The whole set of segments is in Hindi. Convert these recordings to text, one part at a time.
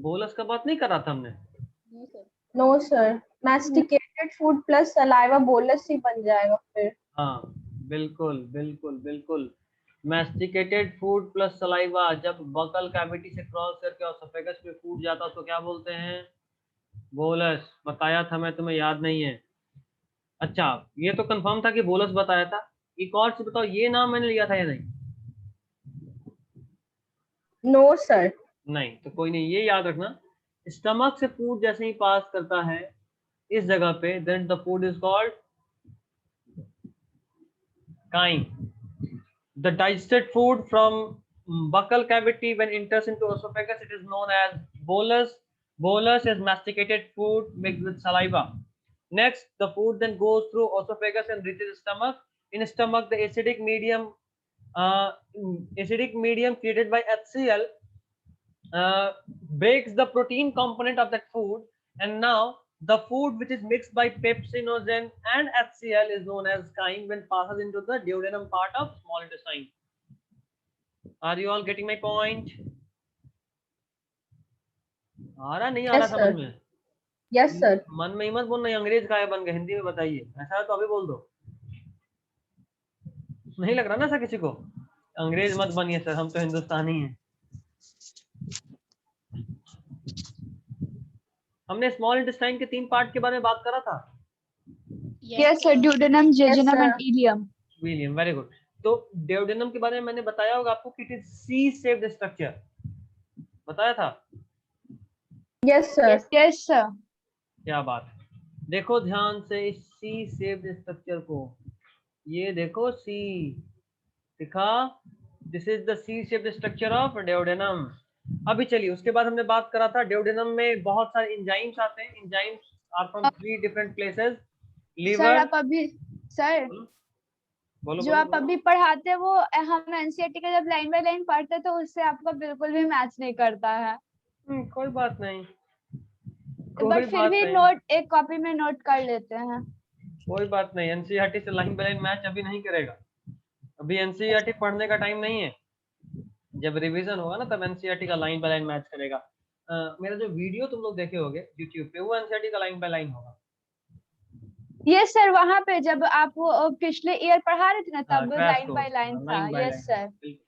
बोलस का बात नहीं करा था हमने? No sir, masticated food plus saliva bolus ही बन जाएगा फिर। हाँ बिल्कुल बिल्कुल बिल्कुल, मैस्टिकेटेड फूड प्लस सलाइवा जब बकल कैविटी से क्रॉस करके ऑसोफेगस में फूड जाता है उसको क्या बोलते हैं? बोलस। बताया था मैं, तुम्हें याद नहीं है? अच्छा, ये तो कंफर्म था कि बोलस बताया था। एक और चीज बताओ, ये नाम मैंने लिया था या नहीं? No sir. नहीं तो कोई नहीं, ये याद रखना, स्टमक से फूड जैसे ही पास करता है इस जगह पे, then the food is called chyme. The digested food from buccal cavity when enters into esophagus, it is known as bolus. Bolus is masticated food mixed with saliva. Next, the food then goes through esophagus and reaches stomach. In stomach, the uh, acidic medium created by HCl breaks the protein component of that food, and now the food which is mixed by pepsinogen and HCl is known as chyme when passes into the duodenum part of small intestine. Are you all getting my point? आ रहा नहीं आ रहा यस समझ सर। में? Yes sir. मन में ही मत बोलना अंग्रेज का है बन गए, हिंदी में बताइए, ऐसा है तो अभी बोल दो। नहीं लग रहा ना सर किसी को? अंग्रेज मत बनिए सर, हम तो हिंदुस्तानी हैं। हमने स्मॉल इंटेस्टाइन के 3 पार्ट के बारे में बात करा था। Yes sir, duodenum, jejunum and ileum. William, very good. तो ड्यूडेनम के बारे में मैंने बताया होगा आपको कि it is C shaped structure, बताया था? Yes sir. Yes sir. क्या बात है, देखो ध्यान से इस सी शेप्ड स्ट्रक्चर को, ये देखो सी दिखा, this is the C shaped structure of duodenum. अभी चलिए उसके बाद हमने बात करा था ड्यूडेनम में बहुत सारे एंजाइम्स आते हैं, enzymes are from 3 different places. Sir liver. आप अभी सर बोलो जो बोलो आप बोलो। अभी पढ़ाते हैं वो हम एनसीईआरटी का जब लाइन बाय लाइन पढ़ते हैं तो उससे आपका बिल्कुल भी मैच नहीं करता है। कोई बात नहीं, बट कोई फिर बात भी नहीं, नोट एक कॉपी में नोट कर लेते हैं। कोई बात नहीं। एनसीईआरटी से लाइन बाय लाइन मैच अभी नहीं करेगा, अभी एनसीईआरटी पढ़ने का टाइम नहीं है। जब रिवीजन होगा ना तब एनसीईआरटी का लाइन बाय लाइन मैच करेगा। मेरा जो वीडियो तुम लोग देखे होगे यूट्यूब पे वो एनसीईआरटी का लाइन बाय लाइन होगा। यस सर, वहां पे जब आप वो पिछले ईयर पढ़ा रहे थे ना तब crash line by course, line था। Line by yes line, sir.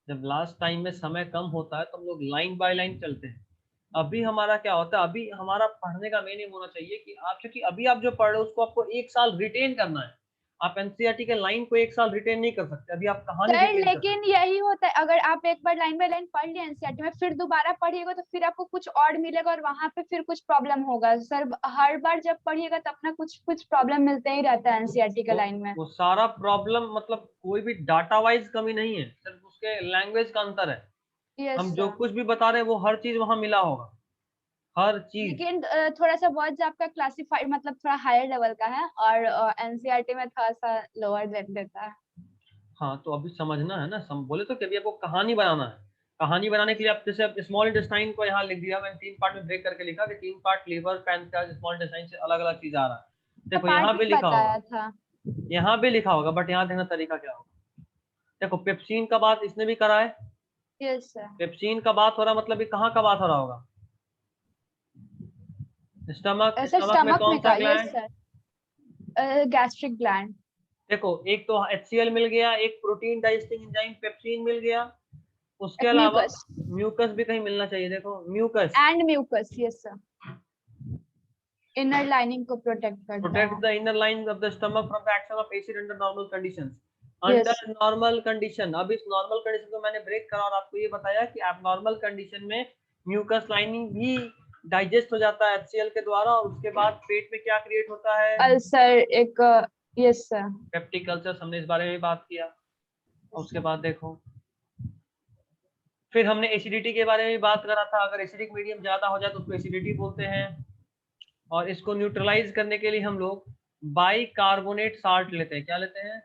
जब लास्ट टाइम में समय कम होता है तो हम लोग लाइन बाय लाइन चलते हैं। अभी हमारा क्या होता है, अभी हमारा पढ़ने का मेन एम होना चाहिए कि आप, क्योंकि अभी आप जो पढ़ रहे हो उसको आपको 1 साल रिटेन करना है। आप एनसीईआरटी के लाइन को 1 साल रिटेन नहीं कर सकते, अभी आप कहानी सर रिटेन कर सकते लेकिन यही होता है, अगर आप एक बार लाइन बाय लाइन पढ़ लिए एनसीईआरटी में फिर दोबारा पढ़िएगा तो फिर आपको कुछ और मिलेगा और वहां पे फिर कुछ प्रॉब्लम होगा। सर हर बार जब पढ़िएगा तो अपना कुछ कुछ प्रॉब्लम मिलते ही रहता है एनसीईआरटी के हो। लाइन में। वो सारा प्रॉब्लम मतलब कोई भी डाटा वाइज कमी नहीं है, सिर्फ उसके लैंग्वेज का अंतर है। यस हम जो सर। कुछ भी बता रहे हैं वो हर चीज वहां मिला होगा, हर चीज। लेकिन थोड़ा सा वर्ड्स आपका क्लासिफाइड मतलब थोड़ा हायर लेवल का है और एनसीईआरटी में थोड़ा सा लोअर देता है। हाँ तो अभी समझना है ना, बोले तो कि अभी आपको कहानी बनाना है। कहानी बनाने के लिए आप जैसे आप स्मॉल इंटेस्टाइन को यहाँ लिख दिया, मैंने 3 पार्ट में ब्रेक करके लिखा कि 3 part liver pancreas small intestine से अलग अलग चीज आ रहा है। तो देखो पार्ट यहाँ भी भी लिखा बताया होगा, था। यहाँ भी लिखा होगा, बट यहाँ देखना तरीका क्या होगा। देखो पेप्सिन का बात इसने भी करा है, यस सर। पेप्सिन का बात हो रहा मतलब ये कहाँ का बात हो रहा होगा? स्टमक, सर स्टमक में स्टमक कौन में सा का। Yes gland? Sir, gastric gland. देखो एक तो HCl मिल गया, एक प्रोटीन डाइजेस्टिंग एंजाइम पेप्सिन मिल गया, उसके अलावा म्यूकस म्यूकस भी कहीं मिलना चाहिए। देखो mucus and mucus. Yes sir, inner lining को प्रोटेक्ट करता protects है। the inner lines of the stomach from the action of acid under normal conditions. Yes. Under normal condition, अब इस नॉर्मल कंडीशन को मैंने ब्रेक करा और आपको ये बताया कि आप नॉर्मल कंडीशन में म्यूकस लाइनिंग भी डाइजेस्ट हो जाता है HCl के द्वारा, और उसके बाद पेट में क्या क्रिएट होता है? अल्सर एक। Yes sir. पेप्टिक अल्सर, हमने इस बारे में भी बात किया। और उसके बाद देखो फिर हमने एसिडिटी के बारे में भी बात करा था, अगर एसिडिक मीडियम ज्यादा हो जाए तो उसको एसिडिटी बोलते हैं, और इसको न्यूट्रलाइज करने के लिए हम लोग बाइकार्बोनेट साल्ट लेते हैं। क्या लेते हैं?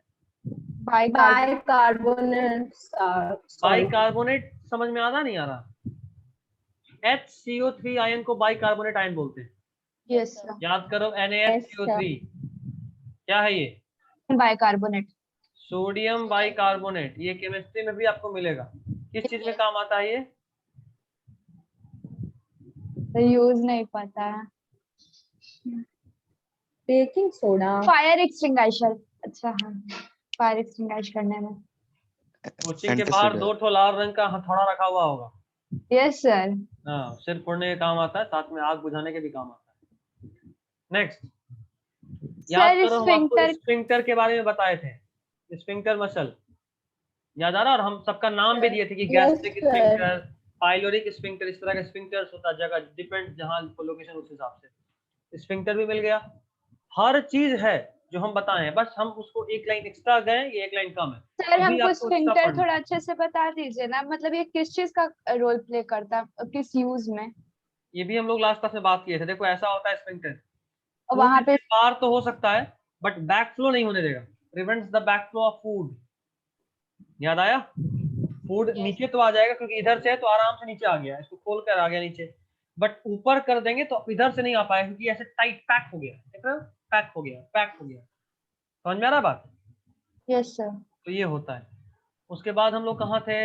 बाइकार्बोनेट। सॉरी। बाइकार्बोनेट समझ में आता नहीं आ रहा? HCO3 आयन को बाइकार्बोनेट आयन बोलते हैं। Yes sir. याद करो NaHCO3 क्या है? ये बाइकार्बोनेट। सोडियम बाइकार्बोनेट, ये केमिस्ट्री में भी आपको मिलेगा। किस चीज में काम आता है ये? तो यूज नहीं पता है। Baking soda. Fire extinguisher. अच्छा हाँ, फायर एक्सटिंग्विश करने में। कोचिंग के बाहर 2 ठो लाल रंग का हथौड़ा रखा हुआ होगा। Yes sir. हाँ, सिर फोड़ने के काम आता है, साथ में आग बुझाने के भी काम आता है। नेक्स्ट, याद सर करो हम आपको स्फिंक्टर। स्फिंक्टर के बारे में बताए थे, स्फिंक्टर मसल याद आ रहा, और हम सबका नाम भी दिए थे कि yes gastric sir. Sphincter, pyloric sphincter, इस तरह का स्फिंक्टर्स होता है, जगह डिपेंड जहां लोकेशन उस हिसाब से। स्फिंक्टर भी मिल गया, हर चीज है जो हम बताए हैं, बस हम उसको एक लाइन एक्स्ट्रा गए, ये एक लाइन कम है, सर अभी हमको आपको एक्स्ट्रा स्फिंक्टर पढ़ना थोड़ा है। अच्छे से बता दीजिए ना, मतलब ये किस चीज का रोल प्ले करता है, किस यूज में? ये भी हम लोग लास्ट क्लास में बात किए थे। देखो ऐसा होता है स्फिंक्टर, और फूड वहां पे इसके पार तो हो सकता है बट बैक फ्लो नहीं होने देगा, prevents the back flow of food. याद आया, फूड नीचे तो आ जाएगा क्योंकि इधर से है तो आराम से नीचे आ गया, इसको खोल कर आ गया नीचे, बट ऊपर कर देंगे तो इधर से नहीं आ पाएगा क्योंकि ऐसे टाइट पैक हो गया, देख रहे हो, पैक हो गया, पैक हो गया। समझ में आ रहा बात? Yes sir. तो ये होता है। उसके बाद हम लोग कहाँ थे,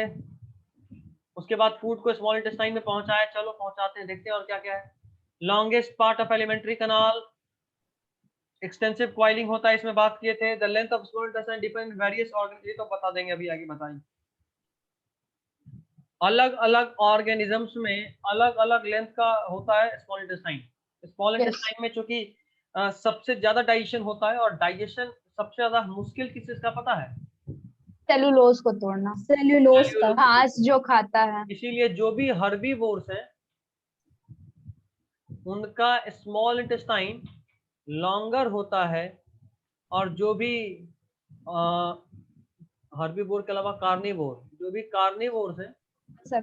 उसके बाद फूड को स्मॉल इंटेस्टाइन में पहुंचाया, चलो पहुंचाते हैं, देखते हैं और क्या क्या है। Longest part of elementary kanal, extensive coiling होता है, इसमें बात किए थे। The length of small intestine depend various organ, ये तो बता देंगे अभी आगे बताएंगे। अलग अलग ऑर्गेनिजम्स में अलग अलग लेंथ का होता है स्मॉल इंटेस्टाइन। स्मॉल इंटेस्टाइन में चूंकि सबसे ज्यादा डाइजेशन होता है, और डाइजेशन सबसे ज्यादा मुश्किल किस चीज का पता है? सेलुलोज को तोड़ना। सेल्यूलोज का। घास जो खाता है। इसीलिए जो भी हर्बीवोर्स हैं उनका स्मॉल इंटेस्टाइन लॉन्गर होता है, और जो भी हर्बीवोर के अलावा कार्निवोर, जो भी कार्निवोर्स हैं सर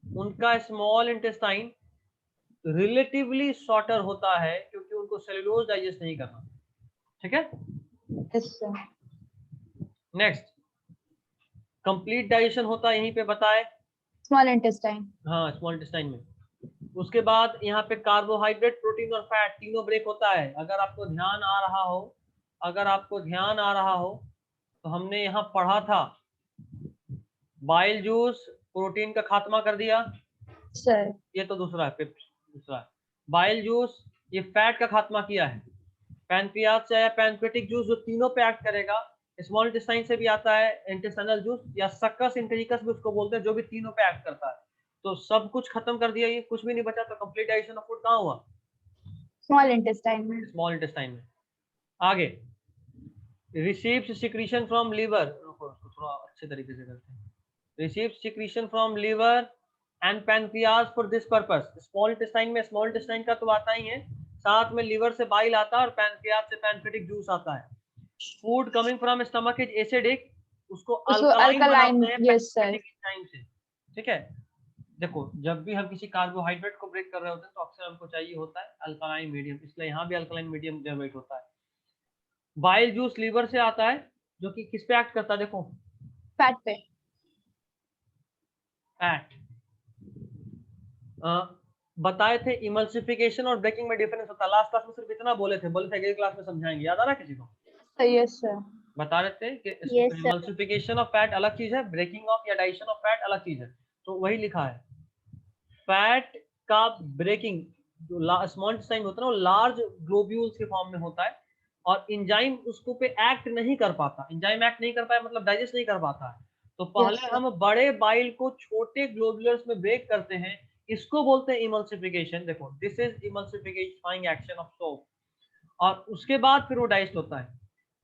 उनका स्मॉल इंटेस्टाइन रिलेटिवली शॉर्टर होता है क्योंकि उनको सेलुलोज डाइजेस्ट नहीं करना। ठीक है, yes sir. Next, complete digestion होता है, यहीं पे बताए। Small intestine. हाँ, स्मॉल इंटेस्टाइन में। उसके बाद यहाँ पे कार्बोहाइड्रेट, प्रोटीन और फैट तीनों ब्रेक होता है। अगर आपको ध्यान आ रहा हो, अगर आपको ध्यान आ रहा हो तो हमने यहाँ पढ़ा था, बाइल जूस प्रोटीन का खात्मा कर दिया, सर ये तो दूसरा है, दूसरा है। बाइल जूस ये फैट का खात्मा किया है। पैनक्रियाज से आया पैनक्रेटिक जूस जो तीनों पे एक्ट करेगा। स्मॉल इंटेस्टाइन से भी आता है इंटेस्टाइनल जूस या सक्कस इंटेरिकस भी उसको बोलते हैं, जो भी तीनों पे एक्ट करता है। तो सब कुछ खत्म कर दिया, ये कुछ भी नहीं बचा, तो कंप्लीट डाइजेशन ऑफ फूड कहाँ हुआ? स्मॉल इंटेस्टाइन में। स्मॉल इंटेस्टाइन में। आगे, रिसीव्स सिक्रीशन फ्रॉम लीवर, थोड़ा अच्छे तरीके से करते हैं। Receives secretion from liver and pancreas for this purpose. Small intestine में स्मॉल इंटेस्टाइन का तो आता ही है, साथ में लीवर से बाइल आता है और पैनक्रियाज से पैनक्रेटिक जूस आता है। Food coming from stomach is acidic, उसको उसको अल्कलाइन अल्कलाइन। बनाते हैं यस सर। पैनक्रेटिक एंजाइम से। ठीक है, देखो जब भी हम किसी कार्बोहाइड्रेट को ब्रेक कर रहे होते हैं तो अक्सर हमको चाहिए होता है अल्कलाइन मीडियम, इसलिए यहाँ भी अल्कलाइन मीडियम जनरेट होता है। बाइल जूस लीवर से आता है, जो कि किस पे एक्ट करता है? देखो, फैट पे। फैट। बताए थे इमल्सिफिकेशन और ब्रेकिंग में डिफरेंस होता है। लास्ट क्लास में सिर्फ इतना बोले थे अगली क्लास में समझाएंगे, याद आ रहा है किसी को? Yes sir. बता रहे थे कि Yes, sir. Emulsification of fat अलग चीज है, ब्रेकिंग ऑफ या डाइजेशन ऑफ फैट अलग चीज है। तो वही लिखा है, फैट का ब्रेकिंग जो स्मॉल इंटेस्टाइन होता है ना, वो लार्ज ग्लोब्यूल्स के फॉर्म में होता है, और एंजाइम उसको पे एक्ट नहीं कर पाता। एंजाइम एक्ट नहीं कर पाया मतलब डाइजेस्ट नहीं कर पाता है, तो पहले Yes, sir. हम बड़े बाइल को छोटे ग्लोब्यूलर्स में ब्रेक करते हैं, इसको बोलते हैं इमल्सिफिकेशन। देखो, this is emulsification action of soap, और उसके बाद फिर वो डाइजेस्ट होता है।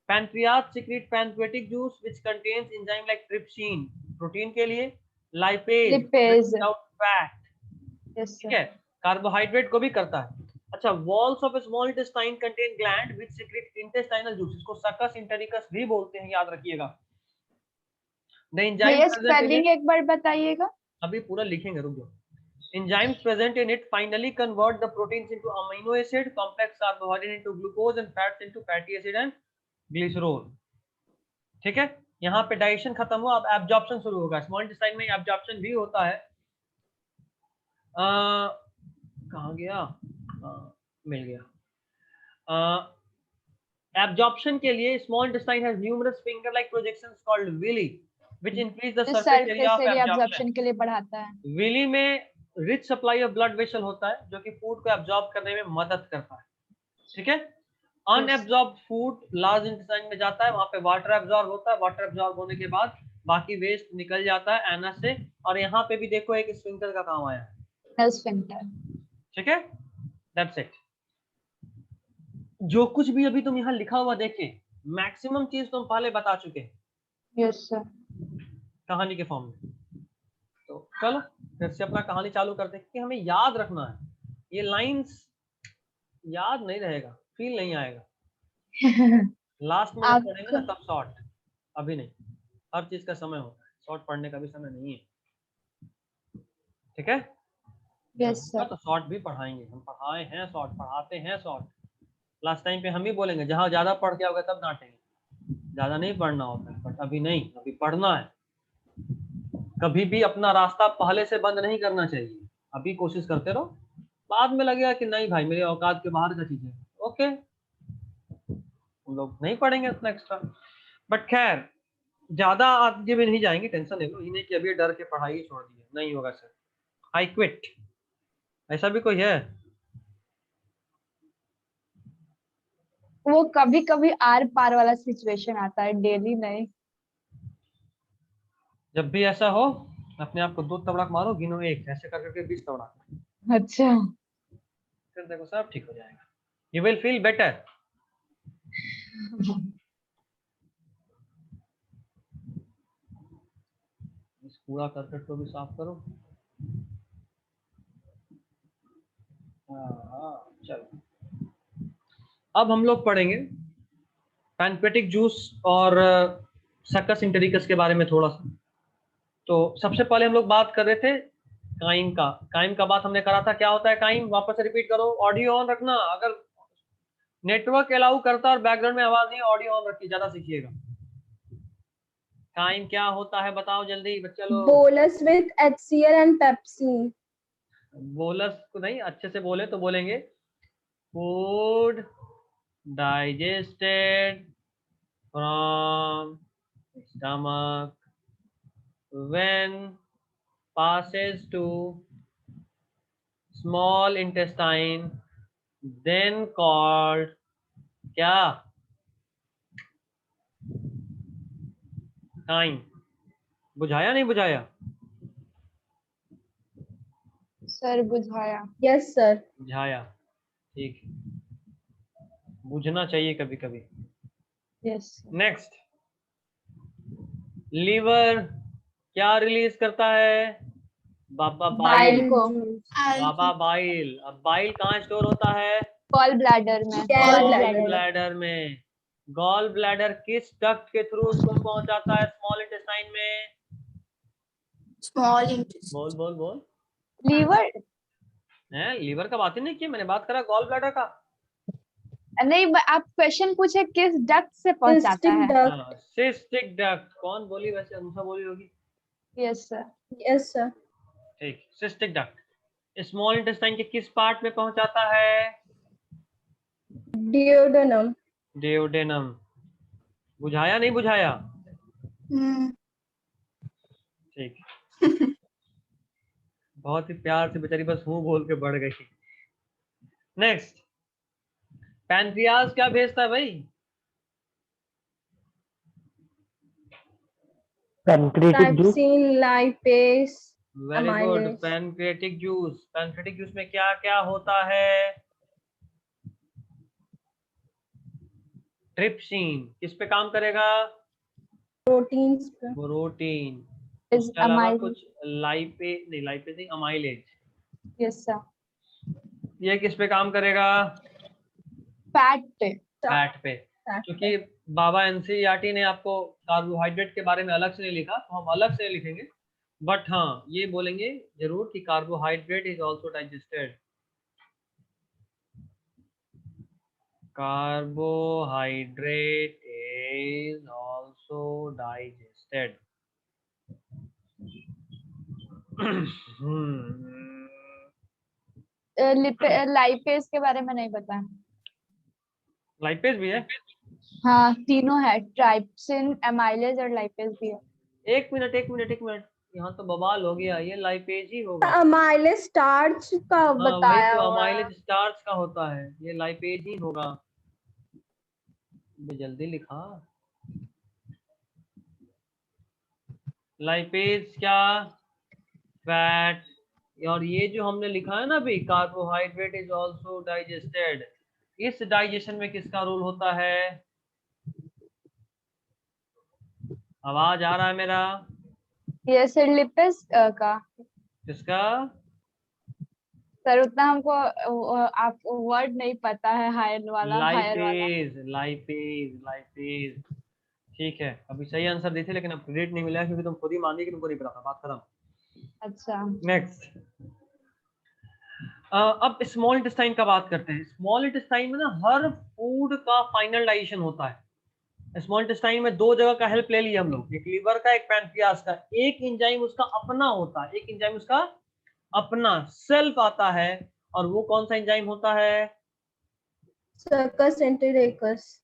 Pancreas secrete pancreatic juice which contains enzyme like trypsin protein के लिए, lipase Lipase. Without fat. Yes, ठीक sir. है, कार्बोहाइड्रेट को भी करता है। अच्छा, walls of small intestine contain gland which secret intestinal juice, इसको सकस इंटेरिकस भी बोलते हैं, याद रखिएगा। द एंजाइम भैया प्रेजेंट इन स्पेलिंग इट, एक बार बताइएगा। अभी पूरा लिखेंगे, रुक जाओ। Enzymes present in it finally convert the proteins into amino acid, complex carbohydrate into glucose and fats into fatty acid and glycerol. ठीक है, यहाँ पे डाइजेशन खत्म हुआ, अब एब्जॉर्प्शन शुरू होगा। स्मॉल इंटेस्टाइन में एब्जॉर्प्शन भी होता है। कहाँ गया? मिल गया। एब्जॉर्प्शन के लिए small intestine has numerous finger like projections called villi. which increase the जो surface area surface of area absorption. Absorption के लिए बढ़ाता है। विली में rich supply of blood vessel होता है जो कि फूड को एब्जॉर्ब करने में मदद करता है, ठीक है। अनएब्जॉर्ब फूड लार्ज इंटेस्टाइन में जाता है, वहां पे वाटर एब्जॉर्ब होता है, वाटर एब्जॉर्ब होने के बाद बाकी वेस्ट निकल जाता है एनस से, और यहाँ पे भी देखो एक स्फिंक्टर का काम आया है, स्फिंक्टर, ठीक है। That's it. जो कुछ भी अभी तुम यहाँ लिखा हुआ देखे, मैक्सिमम चीज तुम पहले बता चुके हैं यस सर। कहानी के फॉर्म में। तो चलो फिर से अपना कहानी चालू करते हैं, कि हमें याद रखना है, ये लाइंस याद नहीं रहेगा, फील नहीं आएगा। लास्ट में जब पढ़ेंगे ना तब शॉर्ट, अभी नहीं। हर चीज का समय होता है, शॉर्ट पढ़ने का भी समय नहीं है, ठीक है। Yes sir. तो शॉर्ट भी पढ़ाएंगे, हम पढ़ाए हैं शॉर्ट, पढ़ाते हैं शॉर्ट। लास्ट टाइम पे हम ही बोलेंगे, जहां ज्यादा पढ़ के आओगे तब डांटेंगे, ज्यादा नहीं पढ़ना होता है, बट अभी नहीं, अभी पढ़ना है। कभी भी अपना रास्ता पहले से बंद नहीं करना चाहिए, अभी कोशिश करते रहो, बाद में लगेगा कि नहीं भाई मेरे औकात के बाहर का चीज है, ओके हम लोग नहीं पढ़ेंगे उतना एक्स्ट्रा। बट खैर ज्यादा आगे भी नहीं जाएंगे, टेंशन ले लो, इन्हें कि अभी डर के पढ़ाई ही छोड़ दी, नहीं होगा सर, आई क्विट, ऐसा भी कोई है? वो कभी कभी आर पार वाला सिचुएशन आता है, डेली नहीं। जब भी ऐसा हो अपने आप को 2 तबड़क मारो, गिनो 1, ऐसे कर करके 20 तबड़क, अच्छा। फिर देखो सब ठीक हो जाएगा, यू विल फील बेटर। इस कूड़ा करकट को भी साफ करो। चलो अब हम लोग पढ़ेंगे पैनक्रेटिक जूस और सक्कस इंटेरिकस के बारे में थोड़ा सा। तो सबसे पहले हम लोग बात कर रहे थे काइम का। काइम का बात हमने करा था, क्या होता है काइम, वापस से रिपीट करो, ऑडियो ऑन रखना, अगर नेटवर्क अलाउ करता है और बैकग्राउंड में आवाज नहीं, ऑडियो ऑन रखिए, ज्यादा सीखिएगा। काइम क्या होता है बताओ जल्दी बच्चे लोग। Bolus with HCl and pepsin. Bolus को नहीं, अच्छे से बोले तो बोलेंगे food digested from stomach when passes to small intestine then called क्या, काइम। बुझाया नहीं बुझाया? सर बुझाया। Yes sir. बुझाया, ठीक है, बुझना चाहिए कभी कभी। यस। नेक्स्ट, लीवर क्या रिलीज करता है? बाबा बाइल। को बाबा बाइल। अब बाइल कहाँ स्टोर होता है? गॉल ब्लैडर में। Gallbladder। ब्लैडर में। गॉल ब्लैडर किस डक्ट के थ्रू उसको पहुंचाता है स्मॉल इंटेस्टाइन में? Small intestine. बोल बोल बोल। लीवर है, लीवर का बात ही नहीं की मैंने, बात करा गॉल ब्लैडर का। नहीं, आप क्वेश्चन पूछे किस डक्ट से पहुंचाता Cystic है। duct। Cystic duct. कौन बोली वैसे? अनुषा बोली होगी। Yes sir. Yes sir. ठीक, सिस्टिक डक्ट स्मॉल इंटेस्टाइन के किस पार्ट में पहुंचाता है? डियोडेनम। डियोडेनम। बुझाया नहीं बुझाया? ठीक बहुत ही प्यार से बेचारी बस हूँ बोल के बढ़ गई। नेक्स्ट, पैनक्रियाज क्या भेजता है भाई? Trypsin, lipase, very good, amylase। Pancreatic juice. Pancreatic juice में क्या क्या होता है? ट्रिप्सिन किस पे काम करेगा? प्रोटीन्स पे। प्रोटीन। इज उसके अलावा अमाइलेज। कुछ लाइपेज नहीं, अमाइलेज। Yes sir. ये किस पे काम करेगा? फैट पे। फैट पे। क्योंकि बाबा एनसीईआरटी ने आपको कार्बोहाइड्रेट के बारे में अलग से नहीं लिखा, तो हम अलग से लिखेंगे, बट हाँ ये बोलेंगे जरूर कि carbohydrate is also digested. Carbohydrate is also digested. Lipase के बारे में नहीं पता। लाइपेज भी है? हाँ तीनों है, ट्राइप्सिन, एमाइलेज और लाइपेज भी है। एक मिनट एक मिनट एक मिनट, यहाँ तो बवाल हो गया, ये लाइपेज ही होगा। अमाइलेज स्टार्च का हाँ वही बताया तो, हुआ है। अमाइलेज स्टार्च का होता है, ये लाइपेज ही होगा। ये जल्दी लिखा। लाइपेज क्या, फैट। और ये जो हमने लिखा है ना अभी, कार्बोहाइड्रेट इज आल्सो डाइजेस्टेड, इस डाइजेशन में किसका रोल होता है? आवाज आ रहा है मेरा? ये सर लिपिड्स का। किसका? सर उतना हमको आप वर्ड नहीं पता है, हायर वाला। Lipase lipase lipase. ठीक है, अभी सही आंसर देते लेकिन अब क्रेडिट नहीं मिला क्योंकि तुम खुद ही मान गए कि तुमको नहीं पता था। बात खत्म। अच्छा। नेक्स्ट। अब स्मॉल इंटेस्टाइन का बात करते हैं। स्मॉल इंटेस्टाइन में ना हर फूड का फाइनल डाइजेशन होता है। स्मॉल इंटेस्टाइन में दो जगह का हेल्प ले लिया हम लोग, एक लीवर का, एक पैनक्रियास का। एक एंजाइम उसका अपना होता है, एक एंजाइम उसका अपना सेल्फ आता है, और वो कौन सा एंजाइम होता है? Circus entericus.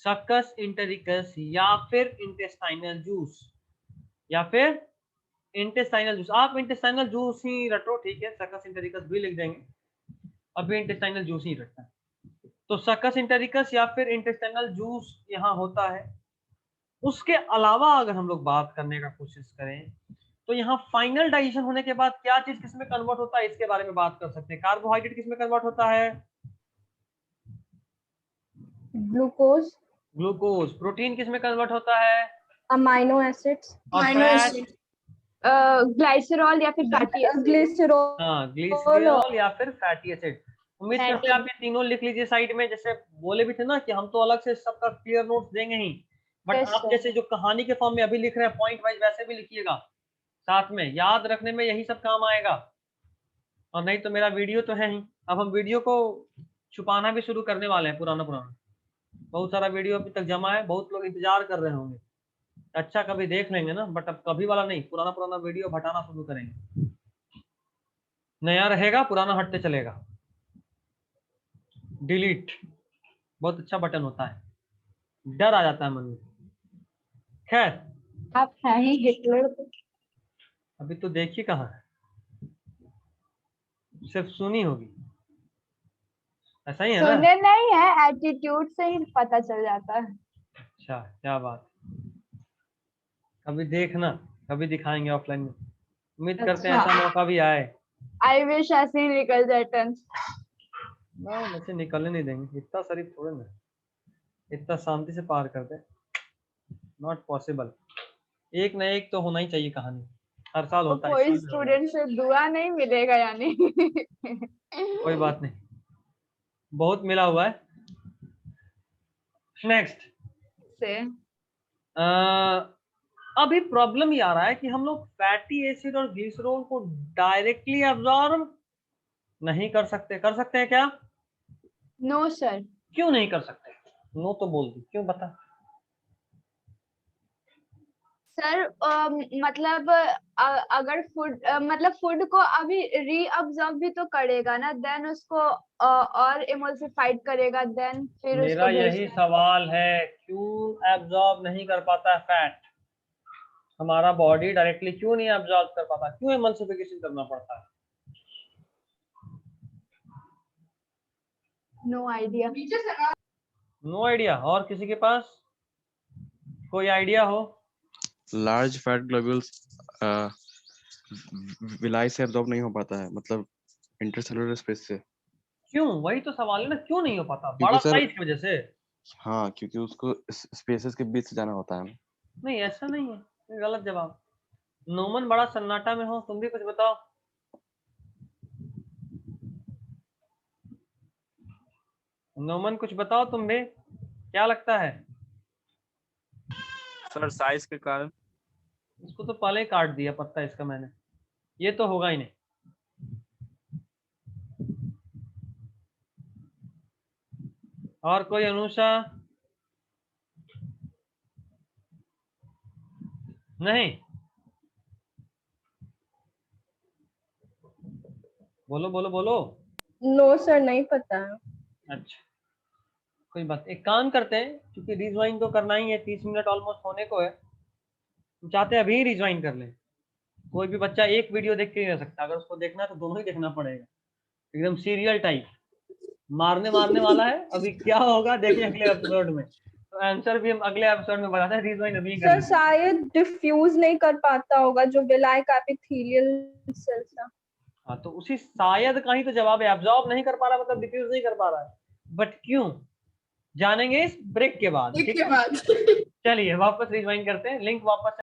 सक्कस इंटेरिकस, या फिर इंटेस्टाइनल जूस, या फिर इंटेस्टाइनल जूस। आप इंटेस्टाइनल जूस ही रटो, ठीक है, सक्कस इंटेरिकस भी लिख देंगे, अभी इंटेस्टाइनल जूस ही रटना है। तो सक्कस इंटेरिकस या फिर इंटेस्टाइनल जूस यहाँ होता है। उसके अलावा अगर हम लोग बात करने का कोशिश करें तो यहाँ फाइनल डाइजेशन होने के बाद क्या चीज किस में कन्वर्ट होता है, इसके बारे में बात कर सकते हैं। कार्बोहाइड्रेट किस में कन्वर्ट होता है? ग्लूकोज। ग्लूकोज। प्रोटीन किस में कन्वर्ट होता है? Amino acids. और फैट? ग्लाइसरॉल या फिर फैटी एसिड। ग्लिसरॉल। हाँ, ग्लिसरॉल या फिर फैटी एसिड। उम्मीद करते हैं आप फैटी। ये तीनों लिख लीजिए साइड में। जैसे बोले भी थे ना कि हम तो अलग से सबका क्लियर नोट्स देंगे ही, बट Yes, आप sir. जैसे जो कहानी के फॉर्म में अभी लिख रहे हैं पॉइंट वाइज, वैसे भी लिखिएगा साथ में, याद रखने में यही सब काम आएगा। और नहीं तो मेरा वीडियो तो है ही, अब हम वीडियो को छुपाना भी शुरू करने वाले हैं। पुराना पुराना बहुत सारा वीडियो अभी तक जमा है, बहुत लोग इंतजार कर रहे होंगे। अच्छा कभी देख लेंगे ना, बट अब कभी वाला नहीं, पुराना पुराना वीडियो हटाना शुरू करेंगे। नया रहेगा, पुराना हटते चलेगा। डिलीट बहुत अच्छा बटन होता है, डर आ जाता है मन में। खैर, आप हैं ही हिटलर। अभी तो देखी कहाँ है, सिर्फ सुनी होगी, ऐसा ही है ना? सुने नहीं है, एटीट्यूड से ही पता चल जाता है। अच्छा, क्या बात। कभी देखना, कभी दिखाएंगे ऑफलाइन में, उम्मीद करते हैं अच्छा। ऐसा मौका भी आए। आई विश ऐसे ही निकल जाए 10th। ना वैसे निकलने नहीं देंगे, इतना शरीफ थोड़े ना, इतना शांति से पार कर दे, नॉट पॉसिबल। एक न एक तो होना ही चाहिए कहानी, हर साल तो होता है, इस कोई साल भी होगा। स्टूडेंट से दुआ नहीं मिलेगा यानी। कोई बात नहीं, बहुत मिला हुआ है। नेक्स्ट। से अभी प्रॉब्लम ये आ रहा है कि हम लोग फैटी एसिड और ग्लिसरॉल को डायरेक्टली अब्जॉर्ब नहीं कर सकते। कर सकते हैं क्या? No sir. क्यों नहीं कर सकते? नो तो बोल दी, क्यों बता। सर मतलब अगर फूड मतलब फूड को अभी रीअब्जॉर्ब भी तो करेगा ना, देन उसको और इमल्सिफाइड करेगा, देन फिर मेरा उसको यही भेजता है। सवाल है, क्यों एब्जॉर्ब नहीं कर पाता है फैट? हमारा बॉडी डायरेक्टली क्यों नहीं एब्जॉर्ब कर पाता, क्यों एमल्सिफिकेशन करना पड़ता है? No idea. No idea. और किसी के पास कोई आइडिया हो? लार्ज फैट ग्लोब्यूल्स विलाई से एब्जॉर्ब नहीं हो पाता है, मतलब इंटरसेलुलर स्पेस से। क्यों, वही तो सवाल है ना, क्यों नहीं हो पाता? क्योंकि बड़ा सर, साइज की वजह से? हाँ, क्योंकि उसको स्पेसेस के बीच से जाना होता है। नहीं, ऐसा नहीं है, ये गलत जवाब। नोमन बड़ा सन्नाटा में हो, तुम भी कुछ बताओ। नोमन कुछ बताओ तुम भी, क्या लगता है? सर साइज के कारण। इसको तो पहले ही काट दिया पत्ता इसका मैंने, ये तो होगा ही नहीं। और कोई? अनुषा? नहीं? बोलो बोलो बोलो। नो सर, नहीं पता है। अच्छा, कोई बात, एक काम करते हैं, क्योंकि रिज्वाइन तो करना ही है, 30 मिनट ऑलमोस्ट होने को है। हम चाहते हैं अभी रिज्वाइन कर लें। कोई भी बच्चा एक वीडियो देख के नहीं रह सकता, अगर उसको देखना है तो दोनों ही देखना पड़ेगा, एकदम सीरियल टाइप, मारने वाला है। अभी क्या होगा देखिए अगले एपिसोड में, तो आंसर भी हम अगले एपिसोड में बताते हैं। रिज्वाइन अभी कर सर लीजिए। शायद डिफ्यूज नहीं कर पाता होगा जो विलायक एपिथेलियल सेल्स है। हाँ, तो उसी शायद का ही तो जवाब है। एब्जॉर्ब नहीं कर पा रहा मतलब डिफ्यूज नहीं कर पा रहा है, बट क्यों जानेंगे इस ब्रेक के बाद। ठीक है, चलिए वापस रिज्वाइन करते हैं, लिंक वापस